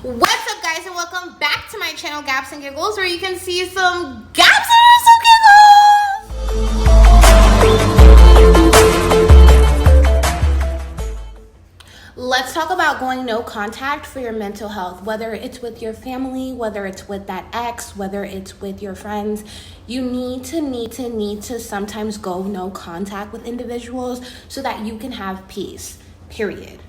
What's up, guys, and welcome back to my channel, Gaps and Giggles, where you can see some gaps and some giggles. Let's talk about going no contact for your mental health, whether it's with your family, whether it's with that ex, whether it's with your friends. You need to sometimes go no contact with individuals so that you can have peace, period.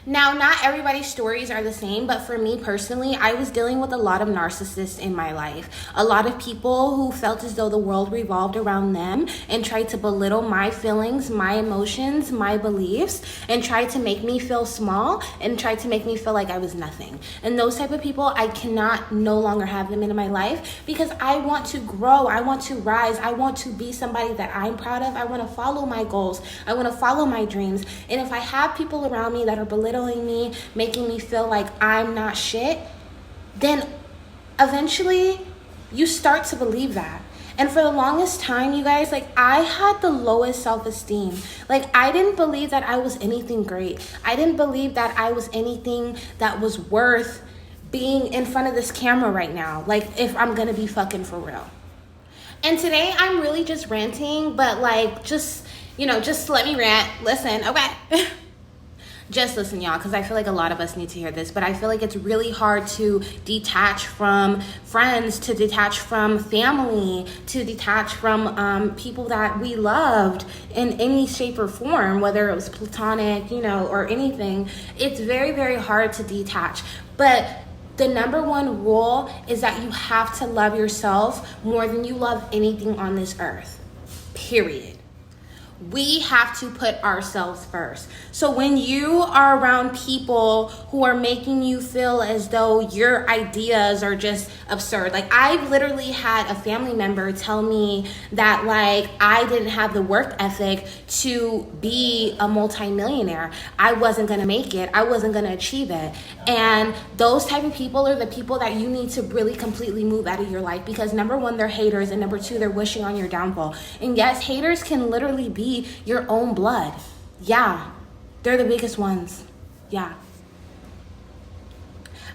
Now, not everybody's stories are the same, but for me personally, I was dealing with a lot of narcissists in my life. A lot of people who felt as though the world revolved around them and tried to belittle my feelings, my emotions, my beliefs, and tried to make me feel small and tried to make me feel like I was nothing. And those type of people, I cannot no longer have them in my life because I want to grow, I want to rise, I want to be somebody that I'm proud of. I want to follow my goals, I want to follow my dreams. And if I have people around me that are belittling me, making me feel like I'm not shit, then eventually you start to believe that. And for the longest time, you guys, I had the lowest self-esteem. I didn't believe that I was anything great. I didn't believe that I was anything that was worth being in front of this camera right now. If I'm gonna be fucking for real. And today I'm really just ranting, but just let me rant. Listen, okay? Just listen, y'all, because I feel like a lot of us need to hear this, but I feel like it's really hard to detach from friends, to detach from family, to detach from people that we loved in any shape or form, whether it was platonic, or anything. It's very, very hard to detach. But the number one rule is that you have to love yourself more than you love anything on this earth, period. We have to put ourselves first. So when you are around people who are making you feel as though your ideas are just absurd. I literally had a family member tell me that I didn't have the work ethic to be a multimillionaire. I wasn't gonna make it. I wasn't gonna achieve it. And those type of people are the people that you need to really completely move out of your life, because number one, they're haters, and number two, they're wishing on your downfall. And yes, haters can literally be your own blood. Yeah, they're the biggest ones. Yeah.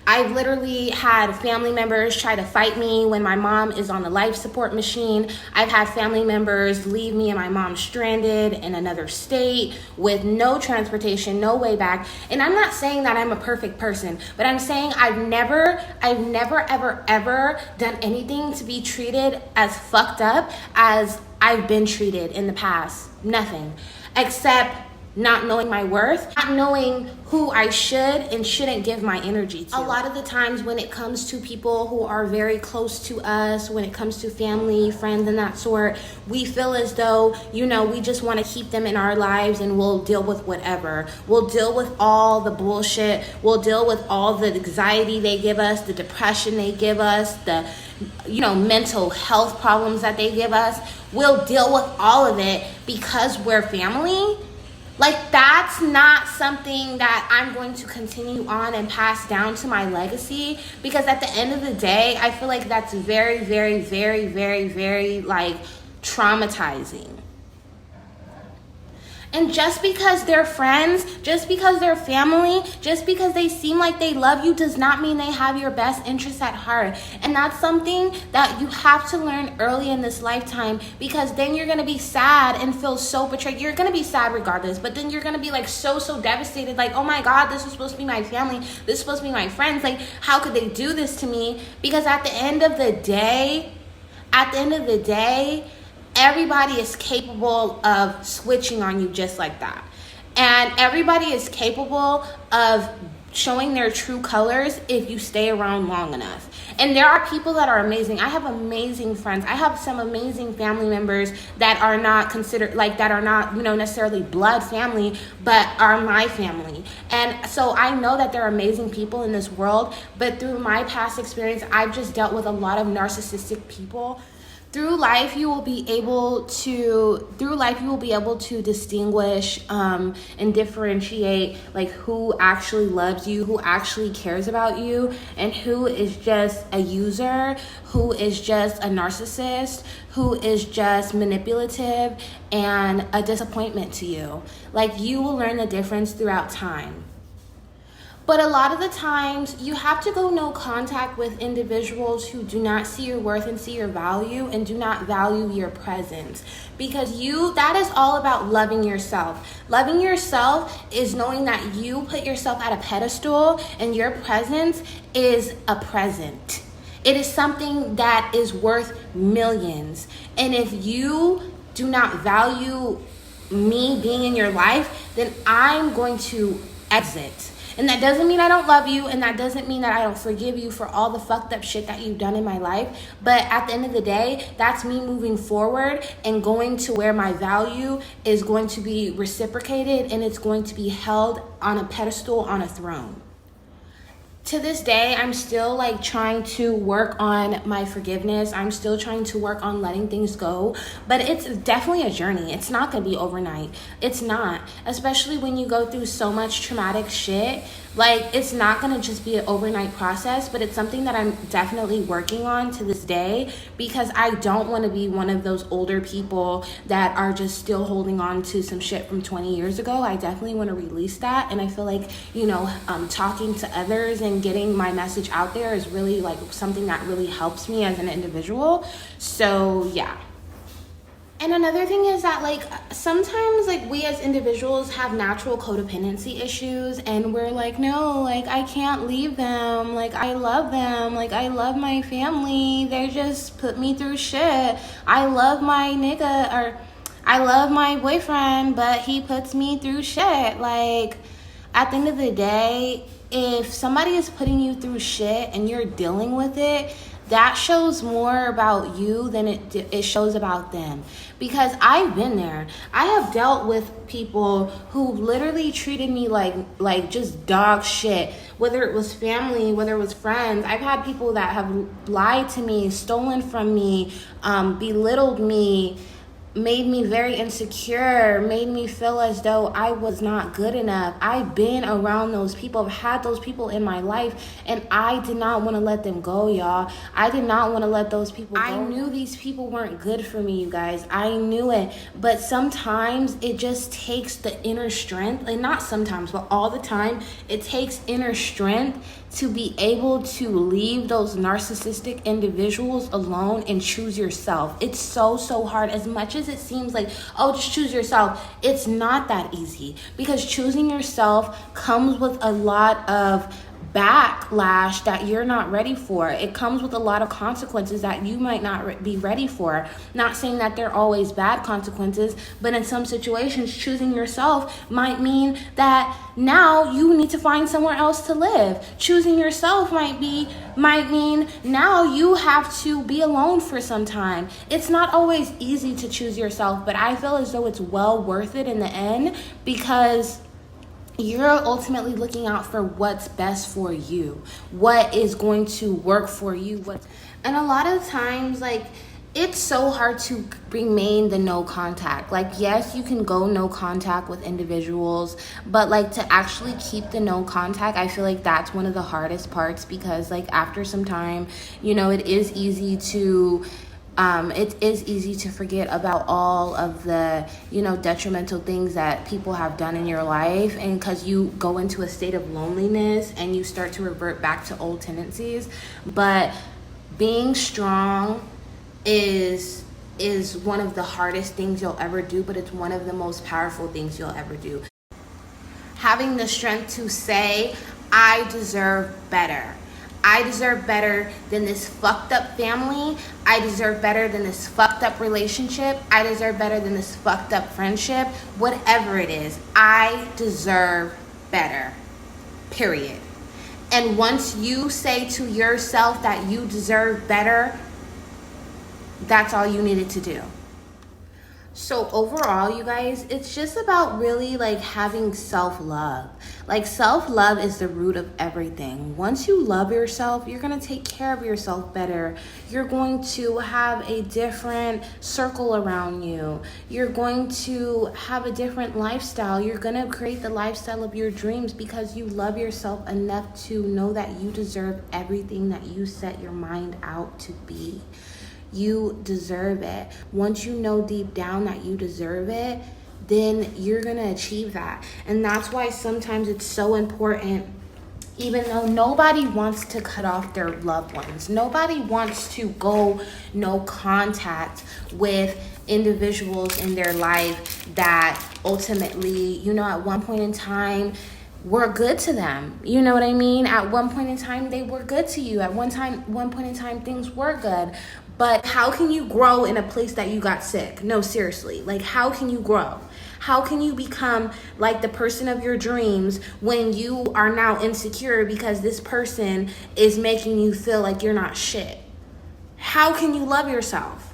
I've literally had family members try to fight me when my mom is on the life support machine. I've had family members leave me and my mom stranded in another state with no transportation, no way back. And I'm not saying that I'm a perfect person, but I'm saying I've never, ever done anything to be treated as fucked up as I've been treated in the past. Nothing. Except not knowing my worth, not knowing who I should and shouldn't give my energy to. A lot of the times when it comes to people who are very close to us, when it comes to family, friends, and that sort, we feel as though, we just want to keep them in our lives and we'll deal with whatever. We'll deal with all the bullshit. We'll deal with all the anxiety they give us, the depression they give us, the mental health problems that they give us. We'll deal with all of it because we're family. That's not something that I'm going to continue on and pass down to my legacy, because at the end of the day, I feel like that's very, very, very, very, very traumatizing. And just because they're friends, just because they're family, just because they seem like they love you does not mean they have your best interests at heart. And that's something that you have to learn early in this lifetime, because then you're going to be sad and feel so betrayed. You're going to be sad regardless, but then you're going to be so devastated. Oh my God, this was supposed to be my family. This is supposed to be my friends. How could they do this to me? Because at the end of the day, everybody is capable of switching on you just like that. And everybody is capable of showing their true colors if you stay around long enough. And there are people that are amazing. I have amazing friends. I have some amazing family members that are not considered, that are not, necessarily blood family, but are my family. And so I know that there are amazing people in this world, but through my past experience, I've just dealt with a lot of narcissistic people. Through life, you will be able to distinguish and differentiate who actually loves you, who actually cares about you, and who is just a user, who is just a narcissist, who is just manipulative and a disappointment to you. You will learn the difference throughout time. But a lot of the times you have to go no contact with individuals who do not see your worth and see your value and do not value your presence. Because that is all about loving yourself. Loving yourself is knowing that you put yourself at a pedestal and your presence is a present. It is something that is worth millions. And if you do not value me being in your life, then I'm going to exit. And that doesn't mean I don't love you, and that doesn't mean that I don't forgive you for all the fucked up shit that you've done in my life. But at the end of the day, that's me moving forward and going to where my value is going to be reciprocated, and it's going to be held on a pedestal, on a throne. To this day, I'm still like trying to work on my forgiveness. I'm still trying to work on letting things go, but it's definitely a journey. It's not gonna be overnight. It's not, especially when you go through so much traumatic shit. Like, it's not gonna just be an overnight process, but it's something that I'm definitely working on to this day, because I don't want to be one of those older people that are just still holding on to some shit from 20 years ago. I definitely want to release that, and I feel like, talking to others and getting my message out there is really like something that really helps me as an individual. So yeah. And another thing is that like sometimes like we as individuals have natural codependency issues, and we're like, no, like I can't leave them, like I love them, like I love my family, they just put me through shit. I love my nigga, or I love my boyfriend, but he puts me through shit. Like, at the end of the day, if somebody is putting you through shit and you're dealing with it, that shows more about you than it shows about them. Because I've been there. I have dealt with people who literally treated me like just dog shit. Whether it was family, whether it was friends. I've had people that have lied to me, stolen from me, belittled me, made me very insecure, made me feel as though I was not good enough. I've been around those people. I've had those people in my life, and I did not want to let them go, y'all. I did not want to let those people go. I knew these people weren't good for me, you guys. I knew it. But sometimes it just takes the inner strength, and not sometimes, but all the time, it takes inner strength to be able to leave those narcissistic individuals alone and choose yourself. It's so hard. As much as it seems like, oh, just choose yourself, it's not that easy, because choosing yourself comes with a lot of backlash that you're not ready for. It comes with a lot of consequences that you might not be ready for. Not saying that they're always bad consequences, but in some situations, choosing yourself might mean that now you need to find somewhere else to live. Choosing yourself might mean now you have to be alone for some time. It's not always easy to choose yourself, but I feel as though it's well worth it in the end, because you're ultimately looking out for what's best for you, what is going to work for you. And a lot of times, like, it's so hard to remain the no contact. Like, yes, you can go no contact with individuals, but like to actually keep the no contact, I feel like that's one of the hardest parts, because like after some time, it is easy to forget about all of the, detrimental things that people have done in your life. And because you go into a state of loneliness and you start to revert back to old tendencies. But being strong is one of the hardest things you'll ever do, but it's one of the most powerful things you'll ever do. Having the strength to say, I deserve better. I deserve better than this fucked up family. I deserve better than this fucked up relationship. I deserve better than this fucked up friendship. Whatever it is, I deserve better. Period. And once you say to yourself that you deserve better, that's all you needed to do. So overall, you guys, it's just about really like having self-love. Like, self-love is the root of everything. Once you love yourself, you're going to take care of yourself better. You're going to have a different circle around you. You're going to have a different lifestyle. You're going to create the lifestyle of your dreams, because you love yourself enough to know that you deserve everything that you set your mind out to be. You deserve it. Once you know deep down that you deserve it, then you're going to achieve that. And that's why sometimes it's so important even though nobody wants to cut off their loved ones. Nobody wants to go no contact with individuals in their life that ultimately, at one point in time were good to them. You know what I mean? At one point in time, they were good to you. At one point in time, things were good. But how can you grow in a place that you got sick? No, seriously. Like, how can you grow? How can you become like the person of your dreams when you are now insecure because this person is making you feel like you're not shit? How can you love yourself?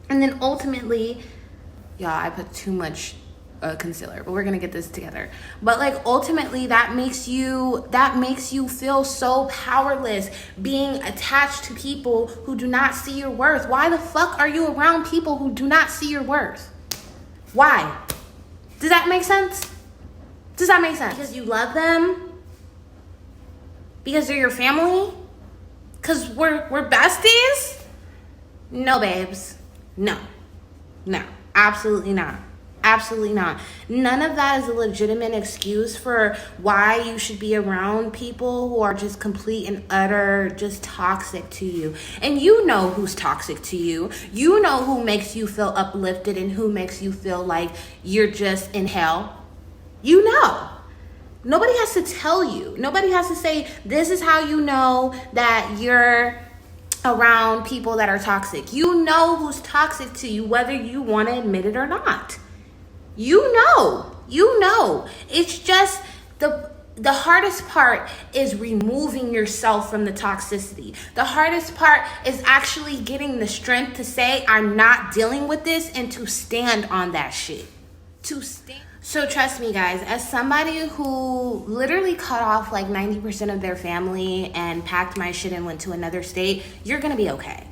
And then ultimately, y'all, I put too much concealer, but we're gonna get this together. But like ultimately that makes you feel so powerless, being attached to people who do not see your worth. Why the fuck are you around people who do not see your worth? Why? Does that make sense? Does that make sense? Because you love them? Because they're your family? Because we're besties? No, babes. No, absolutely not. Absolutely not. None of that is a legitimate excuse for why you should be around people who are just complete and utter just toxic to you. And you know who's toxic to you. You know who makes you feel uplifted and who makes you feel like you're just in hell. You know. Nobody has to tell you. Nobody has to say, this is how you know that you're around people that are toxic. You know who's toxic to you, whether you want to admit it or not. You know. It's just the hardest part is removing yourself from the toxicity. The hardest part is actually getting the strength to say, I'm not dealing with this, and to stand on that shit. So trust me, guys, as somebody who literally cut off like 90% of their family and packed my shit and went to another state, you're gonna be okay.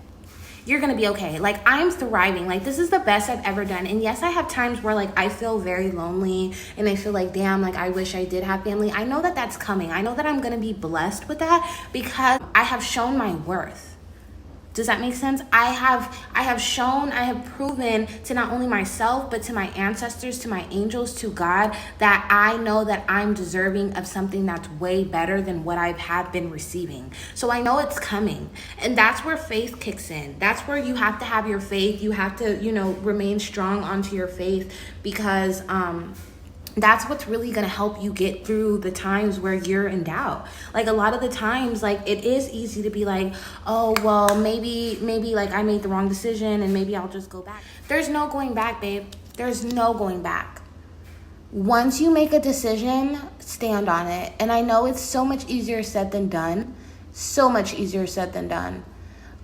You're gonna be okay. Like, I'm thriving. Like, this is the best I've ever done. And yes, I have times where like I feel very lonely and I feel like, damn, like I wish I did have family. I know that that's coming. I know that I'm gonna be blessed with that because I have shown my worth. Does that make sense? I have proven to not only myself, but to my ancestors, to my angels, to God, that I know that I'm deserving of something that's way better than what I have been receiving. So I know it's coming. And that's where faith kicks in. That's where you have to have your faith. You have to, remain strong onto your faith because, that's what's really going to help you get through the times where you're in doubt. Like, a lot of the times, like, it is easy to be like, oh, well, maybe like I made the wrong decision and maybe I'll just go back. There's no going back, babe. There's no going back. Once you make a decision, stand on it. And I know it's so much easier said than done. So much easier said than done.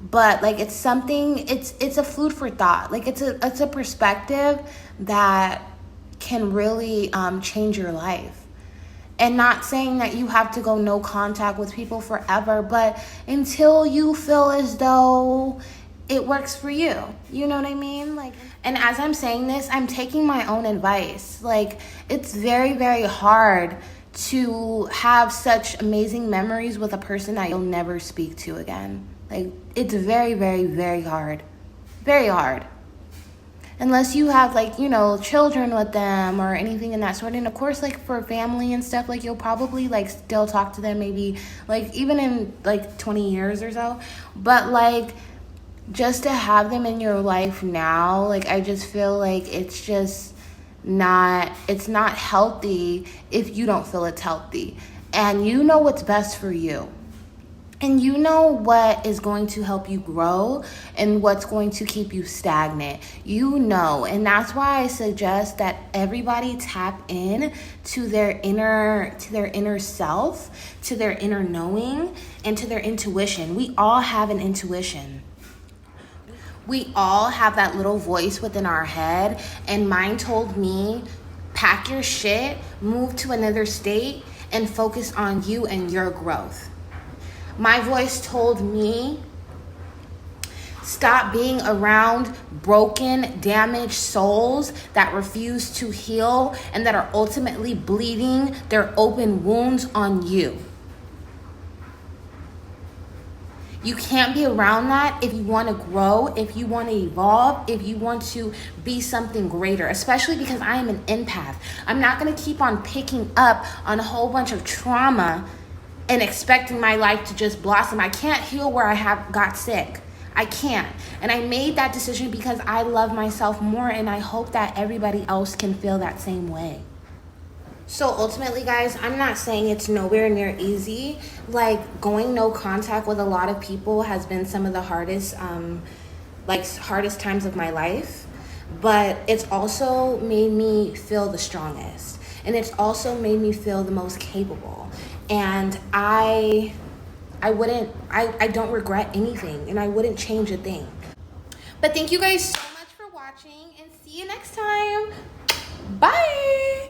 But like, it's something, it's a food for thought. Like, it's a perspective that can really change your life. And not saying that you have to go no contact with people forever, but until you feel as though it works for you. You know what I mean? Like, and as I'm saying this, I'm taking my own advice. Like, it's very, very hard to have such amazing memories with a person that you'll never speak to again. Like, it's very, very, very hard. Very hard. Unless you have, like, children with them or anything in that sort. And of course, like, for family and stuff, like, you'll probably, like, still talk to them maybe, like, even in, like, 20 years or so. But, like, just to have them in your life now, like, I just feel like it's not healthy if you don't feel it's healthy. And you know what's best for you. And you know what is going to help you grow and what's going to keep you stagnant. You know, and that's why I suggest that everybody tap in to their inner self, to their inner knowing, and to their intuition. We all have an intuition. We all have that little voice within our head, and mine told me, pack your shit, move to another state, and focus on you and your growth. My voice told me, stop being around broken, damaged souls that refuse to heal and that are ultimately bleeding their open wounds on you. You can't be around that if you want to grow, if you want to evolve, if you want to be something greater, especially because I am an empath. I'm not going to keep on picking up on a whole bunch of trauma and expecting my life to just blossom. I can't heal where I have got sick. I can't. And I made that decision because I love myself more, and I hope that everybody else can feel that same way. So ultimately, guys, I'm not saying it's nowhere near easy. Like, going no contact with a lot of people has been some of the hardest times of my life. But it's also made me feel the strongest. And it's also made me feel the most capable. And I don't regret anything, and I wouldn't change a thing. But thank you guys so much for watching, and see you next time. Bye.